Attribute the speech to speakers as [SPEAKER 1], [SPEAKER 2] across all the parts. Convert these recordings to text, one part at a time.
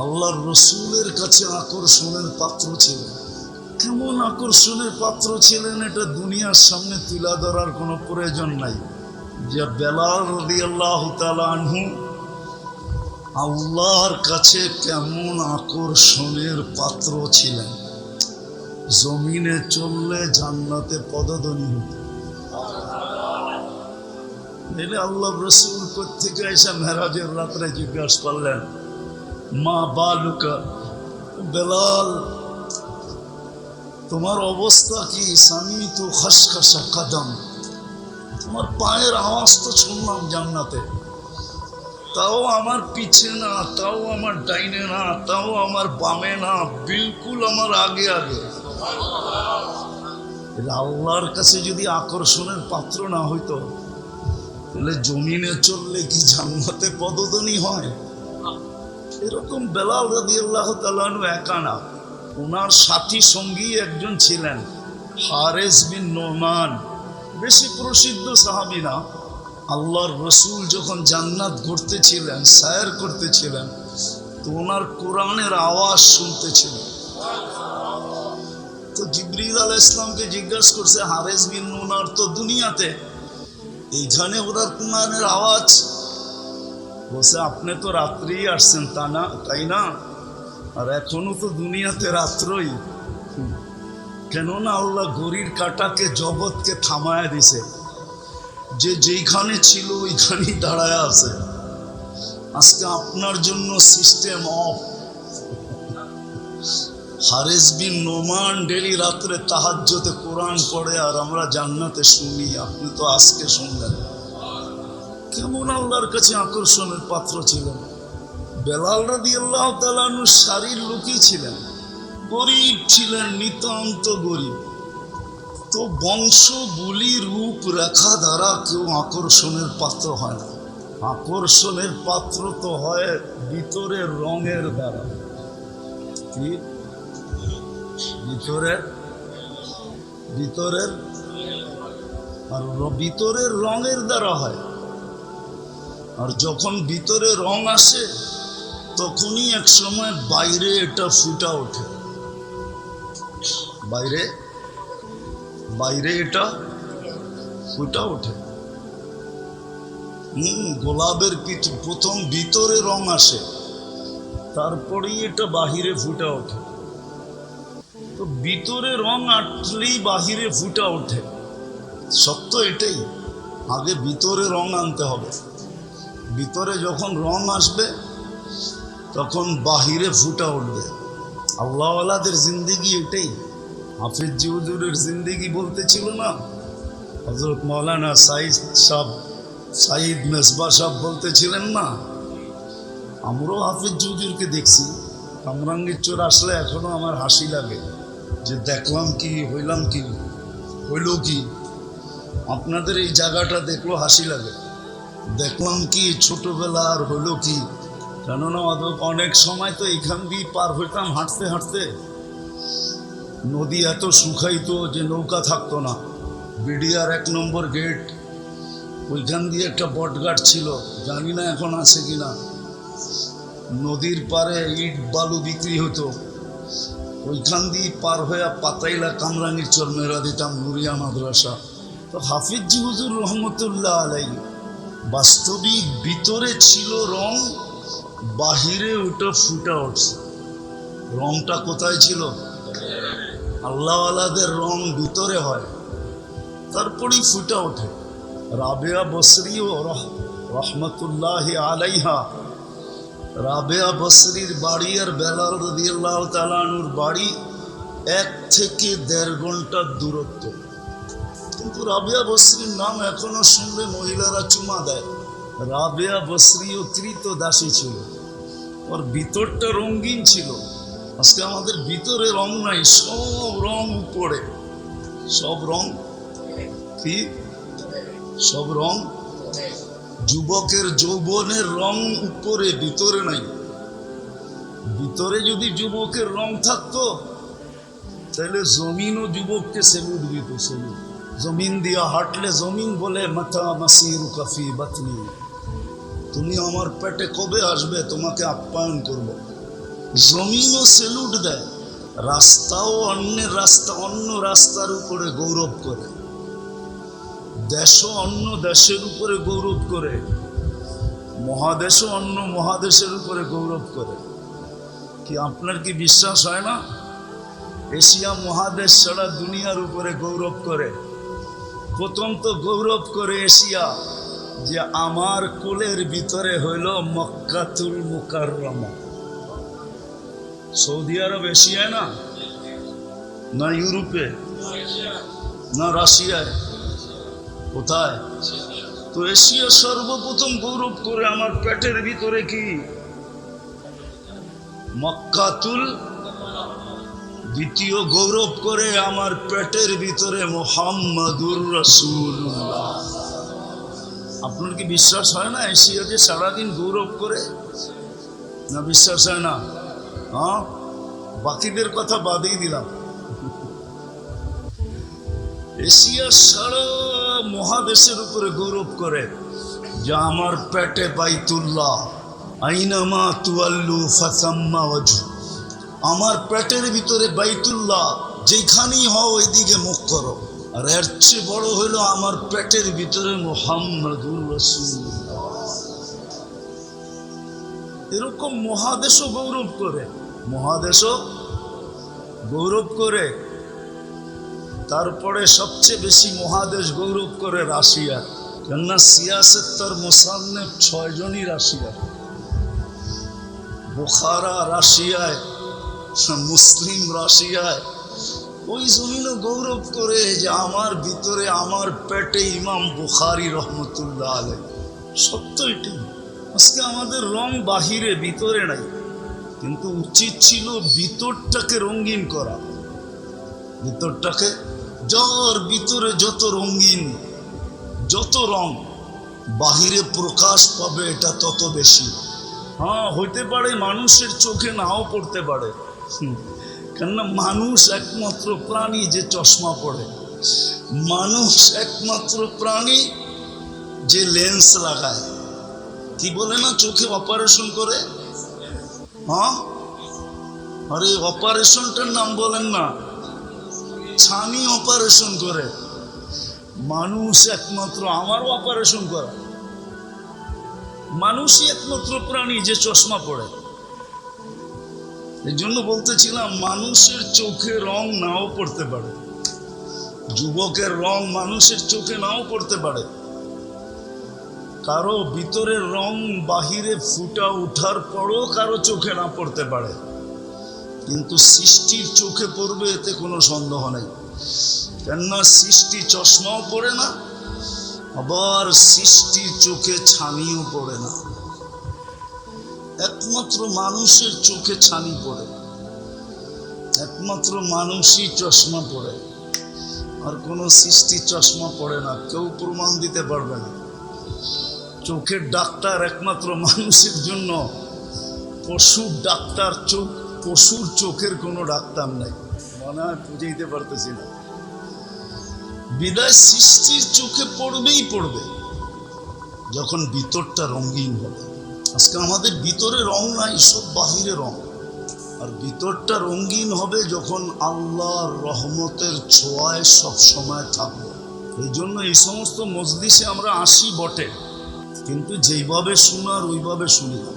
[SPEAKER 1] আল্লাহর রসুলের কাছে আকর্ষণের পাত্র ছিলেন। কেমন আকর্ষণের পাত্র ছিলেন এটা দুনিয়ার সামনে তুলে ধরার কোনো প্রয়োজন নাই। যে বেলাল রাদিয়াল্লাহু তাআলা আনহু আল্লাহর কাছে কেমন আকর্ষণের পাত্র ছিলেন, জমিনে চললে জান্নাতে পদধ্বনি হতো। আল্লাহ রসুল কোত্থেকে এসে মেরাজের রাত্রে জিজ্ঞাসা করলেন, মা বালুকা, বেলাল তোমার অবস্থা কি? সামি তো খসখসা কদম, তোমার পায়ের আওয়াজ তো শুনলাম জান্নাতে, তাও আমার পিছে না, তাও আমার ডাইনে না, তাও আমার বামে না, বিলকুল আমার আগে আগে। আল্লাহর কাছে যদি আকর্ষণের পাত্র না হইতো তাহলে জমিনে চললে কি জান্নাতে পদধ্বনি হয়? এরকম বেলাল রাদিয়াল্লাহু তাআলা আনহু একা না, ওনার সাথী সঙ্গী একজন ছিলেন হারেস বিন নোমান, বেশি প্রসিদ্ধ সাহাবী না। আল্লাহর রসুল যখন জান্নাত ঘুরতেছিলেন, সায়ের করতেছিলেন, তো ওনার কোরআনের আওয়াজ শুনতেছিলেন। তো জিবরিল আলাইহিস সালামকে জিজ্ঞাসা করছে, হারেস বিন নোমান তো দুনিয়াতে, এইখানে ওনার কোরআনের আওয়াজ? বলছে, আপনি তো রাত্রেই আসছেন তা না, তাই না? আর এখনো তো দুনিয়াতে রাত্রই, কেননা আল্লাহ ঘড়ির কাঁটাকে, জগৎকে থামায়া দিছে, যে যেইখানে ছিল ওইখানেই দাঁড়ায় আছে। আজকে আপনার জন্য system of. Haris bin Noman daily রাত্রে তাহাজ্জুদে কোরআন পড়ে, আর আমরা জান্নাতে শুনি। আপনি তো আজকে শুনলেন। কেমন আল্লাহর কাছে আকর্ষণের পাত্র ছিলেন। বেলাল রাদিয়াল্লাহু তাআলা আনহু সারির লোকই ছিলেন, গরিব ছিলেন, নিতান্ত গরিব। তো বংশ, বুলি, রূপ রেখা দ্বারা কেউ আকর্ষণের পাত্র হয় না। আকর্ষণের পাত্র তো হয় ভিতরের রঙের দ্বারা। কি? ভিতরের আর ভিতরের রঙের দ্বারা হয়। আর যখন ভিতরে রং আসে তখনই এক সময় বাইরে এটা ফুটা ওঠে। বাইরে এটা ফুটা ওঠে। গোলাপের প্রথম ভিতরে রং আসে, তারপরেই এটা বাহিরে ফুটা ওঠে। তো ভিতরে রং আসলেই বাহিরে ফুটা ওঠে, সত্য এটাই। আগে ভিতরে রং আনতে হবে, ভিতরে যখন রং আসবে তখন বাহিরে ফুটা উঠবে। আল্লাহওয়ালাদের জিন্দিগি এটাই। হাফিজ জি হুজুরের জিন্দিগি বলতেছিল না, হযরত মাওলানা সাইদ মেসবা সাহেব বলতেছিলেন না, আমরাও হাফিজ জি হুজুরকে দেখছি। কামরাঙ্গীর চোর আসলে এখনো আমার হাসি লাগে, যে দেখলাম কি, হইলাম কি, হইল কি। আপনাদের এই জায়গাটা দেখলো হাসি লাগে, দেখলাম কি ছোটবেলা, আর হইল কি। কেননা অনেক সময় তো এখান দিয়ে পার হইতাম হাঁটতে হাঁটতে। নদী এত শুকাইতো যে নৌকা থাকতো না। বিডিআর 1 নম্বর গেট, ওইখান দিয়ে একটা বটগাছ ছিল, জানি না এখন আছে কিনা। নদীর পারে ইট বালু বিক্রি হতো, ওইখান দিয়ে পার হয়ে পাতাইলা কামরাঙ্গীর চর মেরা দিতাম নুরিয়া মাদ্রাসা। তো হাফিজ জি হুজুর রহমতুল্লাহ আলাইহি বাস্তবিক ভিতরে ছিল রং, বাহিরে ওটা ফুটা উঠছে। রংটা কোথায় ছিল? আল্লাহওয়ালাদের রং ভিতরে হয়, তারপরেই ফুটা ওঠে। রাবেয়া বসরি ও রহমতুল্লাহ আলাইহা, রাবেয়া বসরির বাড়ি আর বেলাল রাদিয়াল্লাহু তাআলা আনহুর বাড়ি 1 থেকে 1.5 ঘন্টার দূরত্ব। কিন্তু রাবেয়া বসরির নাম এখনো শুনলে মহিলারা চুমা দেয়। রাবেয়া বসরিও কৃতদাসী ছিল, ওর ভিতরটা রঙিন ছিল। আজকে আমাদের ভিতরে রং নাই, সব রং উপরে। সব রং কি? সব রং। যুবকের যৌবনের রং উপরে, ভিতরে নাই। ভিতরে যদি যুবকের রং থাকতো তাহলে জমিনও যুবককে সেলুট দিত। সেলুট। জমিন দিয়া হাঁটলে জমিন বলে, মাথা মাসির কাফি বাতনি, তুমি আমার পেটে কবে আসবে, তোমাকে আপ্যায়ন করব। জমিনও সেলুট দেয়, রাস্তাও অন্য রাস্তার উপরে গৌরব করে, দেশও অন্য দেশের উপরে গৌরব করে, মহাদেশও অন্য মহাদেশের উপরে গৌরব করে। কি আপনার কি বিশ্বাস হয় না? এশিয়া মহাদেশ ছাড়া দুনিয়ার উপরে গৌরব করে। প্রথম তো গৌরব করে এশিয়া যে আমার কোলের ভিতরে হইল মক্কাতুল মুকাররমা। সৌদি আরব এশিয়ায় না, না ইউরোপে, না রাশিয়ায়, কোথায়? তো এশিয়া সর্বপ্রথম গৌরব করে আমার পেটের ভিতরে কি মক্কাতুল, দ্বিতীয় গৌরব করে আমার পেটের ভিতরে মুহাম্মাদুর রাসূলুল্লাহ। আপনার কি বিশ্বাস হয় না এশিয়া যে সারাদিন গৌরব করে? না বিশ্বাস হয় না? হ্যাঁ, বাকিদের কথা বাদেই দিলাম। এশিয়া সারা মহাদেশের উপরে গৌরব করে যে আমার পেটে বাইতুল্লাহ, আইনামা তুয়াল্লু ফাসাম্মা ওয়াজহু। আমার পেটের ভিতরে বাইতুল্লাহ, যেখানেই হও ওইদিকে মুখ করো। আর এর চেয়ে বড় হইল আমার পেটের ভিতরে মুহাম্মাদুর রাসূলুল্লাহ। এরকম মহাদেশও গৌরব করে, মহাদেশও গৌরব করে। তারপরে সবচেয়ে বেশি মহাদেশ গৌরব করে রাশিয়া, কেননা সিয়াসত তার মুসান্নেফ 6 জনই রাশিয়া। বুখারা রাশিয়ায়, মুসলিম রাশিয়ায়। ওই জমিনও গৌরব করে যে আমার ভিতরে আমার পেটে ইমাম বুখারী রহমতুল্লাহ আলাইহি। সত্য এটি। আজকে আমাদের রং বাহিরে, ভিতরে নাই, কিন্তু উচিত ছিল ভিতরটাকে রঙিন করা। ভিতরটাকে, যার ভিতরে যত রঙিন, যত রং বাহিরে প্রকাশ পাবে এটা তত বেশি। হ্যাঁ, হইতে পারে মানুষের চোখে নাও পড়তে পারে, কেননা মানুষ একমাত্র প্রাণী যে চশমা পড়ে, মানুষ একমাত্র প্রাণী যে লেন্স লাগায়। কি বলে না, চোখে অপারেশন করে। হ্যাঁ, আরে অপারেশনটার নাম বলেন না, ছানি অপারেশন করে। মানুষ একমাত্র, আমারও অপারেশন করা, মানুষই একমাত্র প্রাণী যে চশমা পড়ে। এই জন্য বলতেছিলাম, মানুষের চোখে রং নাও পড়তে পারে, যুবকের রং মানুষের চোখে নাও পড়তে পারে, কারো ভিতরের রং বাহিরে ফুটা উঠার পরও কারো চোখে না পড়তে পারে, কিন্তু সৃষ্টির চোখে পড়বে এতে কোনো সন্দেহ নেই। কেননা সৃষ্টি চশমাও পড়ে না, আবার সৃষ্টির চোখে ছানিও পড়ে না। একমাত্র মানুষের চোখে ছানি পড়ে, একমাত্র মানুষই চশমা পড়ে, আর কোনো সৃষ্টি চশমা পড়ে না। কেউ প্রমাণ দিতে পারবে না। চোখের ডাক্তার একমাত্র মানুষের জন্য, পশুর ডাক্তার চোখ, পশুর চোখের কোনো ডাক্তার নাই। মনে হয় বুঝাইতে পারতেছি না। বিদায় সৃষ্টির চোখে পড়বেই পড়বে যখন ভিতরটা রঙিন হবে। আজকে আমাদের ভিতরে রং নাই, সব বাহিরে রং। আর ভিতরটা রঙিন হবে যখন আল্লাহর রহমতের ছোঁয়ায় সব সময় থাকবো। এই জন্য এই সমস্ত মজলিসে আমরা আসি বটে, কিন্তু যেইভাবে শোনার ওইভাবে শুনি না,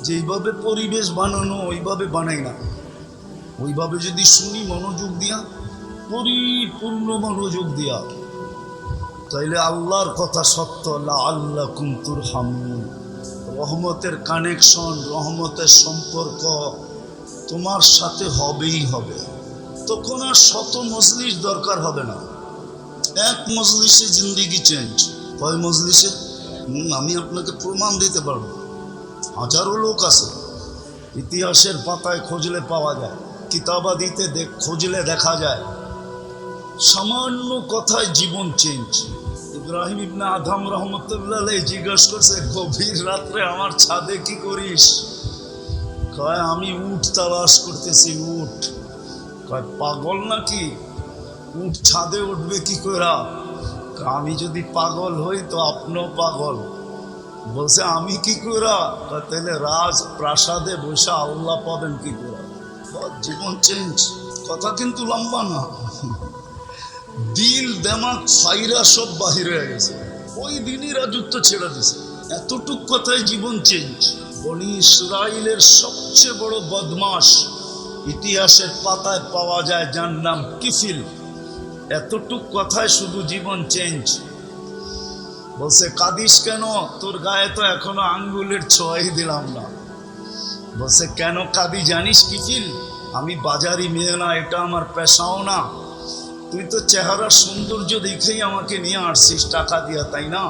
[SPEAKER 1] যেইভাবে পরিবেশ বানানো ওইভাবে বানাই না। ওইভাবে যদি শুনি মনোযোগ দিয়া, পরিপূর্ণ মনোযোগ দিয়া, তাইলে আল্লাহর কথা সত্য, লাআল্লাকুম তুরহামুন। রহমতের কানেকশন, রহমতের সম্পর্ক তোমার সাথে হবেই হবে। তখন আর শত মজলিস দরকার হবে না, এক মজলিসে জিন্দিগি চেঞ্জ। কয় মজলিসে? আমি আপনাকে প্রমাণ দিতে পারবো। হাজারো লোক আছে, ইতিহাসের পাতায় খুঁজলে পাওয়া যায়, কিতাবাদিতে খুঁজলে দেখা যায়, সামান্য কথায় জীবন চেঞ্জ। ইব্রাহিম ইবনে আদম রহমতুল্লাহ আলাইহি জিজ্ঞাসা করছে, গভীর রাত্রে আমার ছাদে কি করিস? কয়, আমি উট তালাশ করতেছি। উট? কয়, পাগল নাকি? উট ছাদে উঠবে কি করে? আমি যদি পাগল হই তো আপনিও পাগল। বলছে আমি কি করা? তাহলে রাজ প্রাসাদে বসে আল্লাহ পাবেন কি করা? জীবন চেঞ্জ। কথা কিন্তু লম্বা না, দিল দেমাগ ফাইরা সব বাহিরে হয়ে গেছে। ওই দিনই রাজত্ব ছেড়ে দিছে। এতটুক কথায় জীবন চেঞ্জ। বনি ইসরাইলের সবচেয়ে বড় বদমাস ইতিহাসের পাতায় পাওয়া যায়, যার নাম কিফিল। এতটুক কথায় শুধু জীবন চেঞ্জ। বলছে কাঁদিস কেন? তোর গায়ে তো এখনো আঙ্গুলের ছোঁয়াই দিলাম না। বলছে কেন কাঁদি জানিস কিফিল? আমি বাজারি মেয়ে না, এটা আমার পেশাও না। তুই তো চেহারার সৌন্দর্য দেখেই আমাকে নিয়ে আসছিস টাকা দিয়া, তাই না?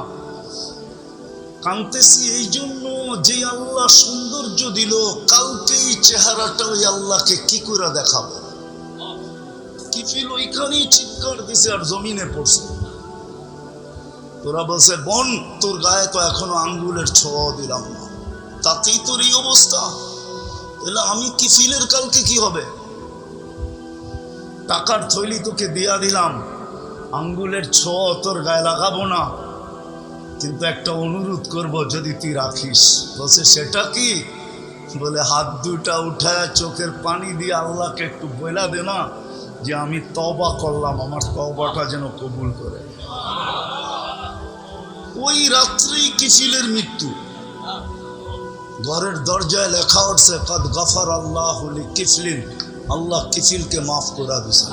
[SPEAKER 1] কাঁদতেছি এই জন্য যে আল্লাহ সৌন্দর্য দিল, কালকে এই চেহারাটা ওই আল্লাহকে কি করে দেখাবো? কিফিল ওইখানেই চিৎকার দিছে আর জমিনে পড়ছে। তোরা বলছে বোন তোর গায়ে তো এখনো আঙ্গুলের ছোঁয়া দিলাম না, তাতেই তোর এই অবস্থা। তাহলে আমি কিফিলের কালকে কি হবে? টাকার থৈলি তোকে দিয়া দিলাম, আঙ্গুলের ছোঁয়া তোর গায়ে লাগাবো না, কিন্তু একটা অনুরোধ করব যদি তুই রাখিস। বলছে সেটা কি? বলে হাত দুটা উঠায় চোখের পানি দিয়ে আল্লাহকে একটু বইলা দে না যে আমি তওবা করলাম, আমার তওবাটা যেন কবুল করে। ওই রাত্রেই কিফিলের মৃত্যু। ঘরের দরজায় লেখা উঠছে কদ গফর আল্লাহু লিকিফলিন, আল্লাহ কিফিলকে মাফ করে দিয়েছে।